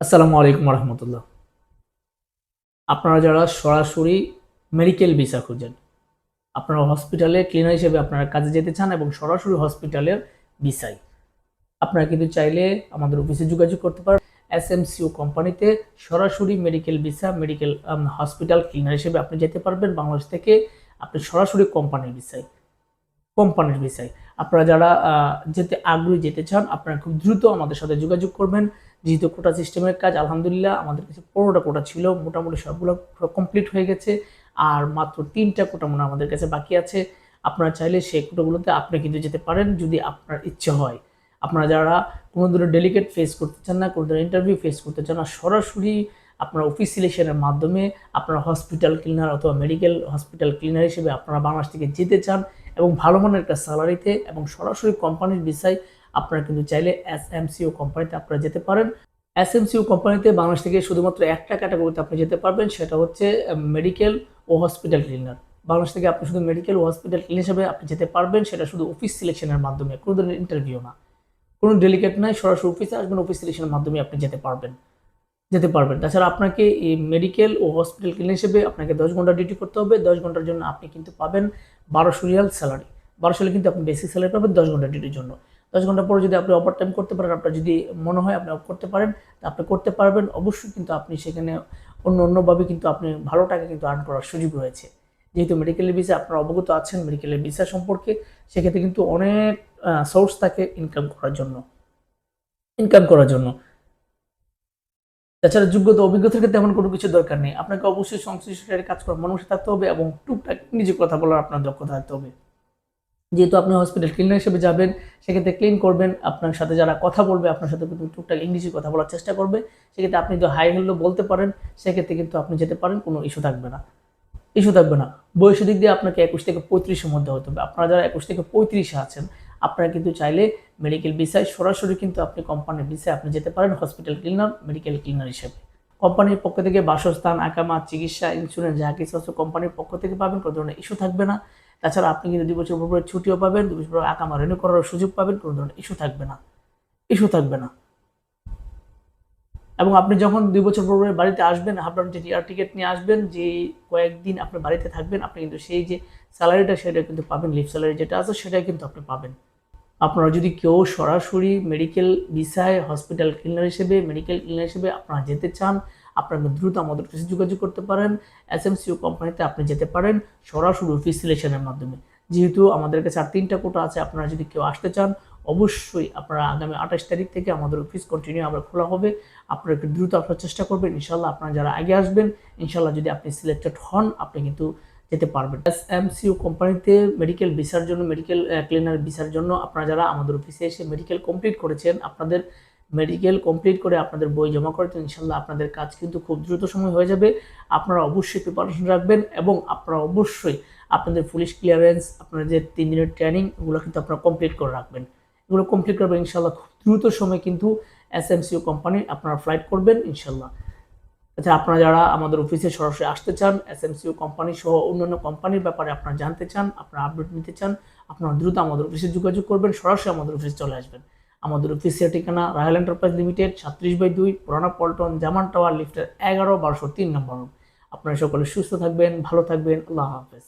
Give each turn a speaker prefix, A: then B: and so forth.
A: আসসালামু আলাইকুম রহমতুল্লাহ। আপনারা যারা সরাসরি মেডিকেল ভিসা খুঁজেন, আপনারা হসপিটালে ক্লিনার হিসেবে আপনারা কাজে যেতে চান এবং সরাসরি হসপিটালের ভিসায় আপনারা কিন্তু চাইলে আমাদের অফিসে যোগাযোগ করতে পারেন। এসএমসিও কোম্পানিতে সরাসরি medical visa, medical hospital cleaner হিসেবে আপনি যেতে পারবেন বাংলাদেশ থেকে। আপনি সরাসরি কোম্পানির বিষয় আপনারা যারা যেতে আগ্রহী, যেতে চান, আপনারা খুব দ্রুত আমাদের সাথে যোগাযোগ করবেন। যেহেতু কোটা সিস্টেমের কাজ আলহামদুলিল্লাহ আমাদের কাছে 15টা কোটা ছিল, মোটামুটি সবগুলো কমপ্লিট হয়ে গেছে। আর মাত্র 3টা কোটা মনে আমাদের কাছে বাকি আছে। আপনারা চাইলে সেই কোটাগুলোতে আপনি কিন্তু যেতে পারেন যদি আপনার ইচ্ছে হয়। আপনারা যারা কোনো ধরনের ডেলিকেট ফেস করতে চান না, কোনো ধরনের ইন্টারভিউ ফেস করতে চান না, সরাসরি আপনার অফিস সিলেকশনের মাধ্যমে আপনারা হসপিটাল ক্লিনার অথবা মেডিকেল হসপিটাল ক্লিনার হিসেবে আপনারা বাংলাদেশ থেকে যেতে চান এবং ভালো মানের একটা স্যালারিতে এবং সরাসরি কোম্পানির ভিসায় আপনারা কিন্তু চাইলে এসএমসিও কোম্পানিতে আপনারা যেতে পারেন। এসএমসিও কোম্পানিতে বাংলাদেশ থেকে শুধুমাত্র একটা ক্যাটাগরিতে আপনি যেতে পারবেন, সেটা হচ্ছে মেডিকেল ও হসপিটাল ক্লিনার। বাংলাদেশ থেকে আপনি শুধু মেডিকেল ও হসপিটাল ক্লিনার হিসেবে আপনি যেতে পারবেন, সেটা শুধু অফিস সিলেকশনের মাধ্যমে, কোনো ধরনের ইন্টারভিউ না, কোনো ডেলিকেট নাই, সরাসরি অফিসে আসবেন, অফিস সিলেকশনের মাধ্যমে আপনি যেতে পারবেন। তাছাড়া আপনাকে এই মেডিকেল ও হসপিটাল ক্লিনিক হিসেবে আপনাকে 10 ঘন্টা ডিউটি করতে হবে। 10 ঘন্টার জন্য আপনি কিন্তু পাবেন 1200 রিয়াল স্যালারি। 1200 কিন্তু আপনি বেসিক স্যালারি পাবেন 10 ঘন্টা ডিউটির জন্য। 10 ঘন্টা পরে যদি আপনি ওভার টাইম করতে পারেন, আপনার যদি মনে হয় আপনি অফ করতে পারেন, তা আপনি করতে পারবেন। অবশ্যই কিন্তু আপনি সেখানে অন্যভাবে কিন্তু আপনি ভালো টাকা কিন্তু আর্ন করার সুযোগ রয়েছে। যেহেতু মেডিকেলের ভিসা আপনারা অবগত আছেন মেডিকেলের ভিসা সম্পর্কে, সেক্ষেত্রে কিন্তু অনেক সোর্স থাকে ইনকাম করার জন্য। তাছাড়া যোগ্যতা অভিজ্ঞতার ক্ষেত্রে তেমন কোনো কিছু দরকার নেই। আপনাকে অবশ্যই সংশ্লিষ্ট সাইডে কাজ করার মানুষ থাকতে হবে এবং টুকটাক ইংরেজি কথা বলার আপনার দক্ষতা থাকতে হবে। যেহেতু আপনি হসপিটাল ক্লিনার হিসেবে যাবেন, সেক্ষেত্রে ক্লিন করবেন, আপনার সাথে যারা কথা বলবে আপনার সাথে কিন্তু টুকটাক ইংরেজি কথা বলার চেষ্টা করবে। সেক্ষেত্রে আপনি যদি হাই হ্যালো বলতে পারেন, সেক্ষেত্রে কিন্তু আপনি যেতে পারেন, কোনো ইস্যু থাকবে না। বয়সের দিক দিয়ে আপনাকে 21 থেকে 35-এর মধ্যে হতে হবে। আপনারা যারা 21 থেকে 35-এ আছেন, আপনারা কিন্তু চাইলে মেডিকেল ভিসায় সরাসরি কিন্তু আপনি কোম্পানির ভিসায় আপনি যেতে পারেন হসপিটাল ক্লিনার, মেডিকেল ক্লিনার হিসেবে। কোম্পানির পক্ষ থেকে বাসস্থান, আকামা, চিকিৎসা, ইন্স্যুরেন্স যা কিছু আছে কোম্পানির পক্ষ থেকে পাবেন, কোনো ধরনের ইস্যু থাকবে না। তাছাড়া আপনি কিন্তু 2 বছর পরে ছুটিও পাবেন, 2 বছর পরে আকামা রিনিউ করার সুযোগ পাবেন, কোনো ধরনের ইস্যু থাকবে না। এবং আপনি যখন 2 বছর পরে বাড়িতে আসবেন, আপনার যে এয়ার টিকিট নিয়ে আসবেন, যে কয়েকদিন আপনি বাড়িতে থাকবেন, আপনি কিন্তু সেই যে স্যালারিটা সেটা কিন্তু পাবেন, লিভ স্যালারি যেটা আছে সেটাই কিন্তু আপনি পাবেন। আপনারা যদি কেউ সরাসরি মেডিকেল ভিসায় হসপিটাল ক্লিনার হিসেবে, মেডিকেল ক্লিনার হিসেবে আপনারা যেতে চান, আপনারা দ্রুত আমাদের কাছে যোগাযোগ করতে পারেন। এসএমসিও কোম্পানিতে আপনি যেতে পারেন সরাসরি অফিস সিলেকশনের মাধ্যমে। যেহেতু আমাদের কাছে আর 3টা কোটা আছে, আপনারা যদি কেউ আসতে চান, অবশ্যই আপনারা আগামী 28 তারিখ থেকে আমাদের অফিস কন্টিনিউ আবার খোলা হবে। আপনারা একটু দ্রুত আসার চেষ্টা করবেন। ইনশাল্লাহ আপনারা যারা আগে আসবেন, ইনশাল্লাহ যদি আপনি সিলেক্টেড হন, আপনি কিন্তু যেতে পারবেন। এসএমসিও কোম্পানিতে মেডিকেল ভিসার জন্য, মেডিকেল ক্লিনার ভিসার জন্য আপনারা যারা আমাদের অফিসে এসে মেডিকেল কমপ্লিট করেছেন, আপনাদের মেডিকেল কমপ্লিট করে আপনাদের বই জমা করেছেন, ইনশাল্লাহ আপনাদের কাজ কিন্তু খুব দ্রুত সময় হয়ে যাবে। আপনারা অবশ্যই প্রিপারেশন রাখবেন এবং আপনারা অবশ্যই আপনাদের পুলিশ ক্লিয়ারেন্স, আপনাদের যে 3 দিনের ট্রেনিং, এগুলো কিন্তু আপনারা কমপ্লিট করে রাখবেন। এগুলো কমপ্লিট করবেন ইনশাল্লাহ, খুব দ্রুত সময় কিন্তু এসএমসিও কোম্পানি আপনারা ফ্লাইট করবেন ইনশাল্লাহ। আচ্ছা, আপনারা যারা আমাদের অফিসে সরাসরি আসতে চান, এসএমসিও কোম্পানি সহ অন্যান্য কোম্পানির ব্যাপারে আপনারা জানতে চান, আপনারা আপডেট নিতে চান, আপনারা দ্রুত আমাদের অফিসে যোগাযোগ করবেন, সরাসরি আমাদের অফিসে চলে আসবেন। আমাদের অফিসের ঠিকানা রাহেল এন্টারপ্রাইজ লিমিটেড, 37/2, পুরানা পল্টন, জামান টাওয়ার, লিফটের 11, 1203 নম্বর। আপনারা সকলে সুস্থ থাকবেন, ভালো থাকবেন। আল্লাহ হাফেজ।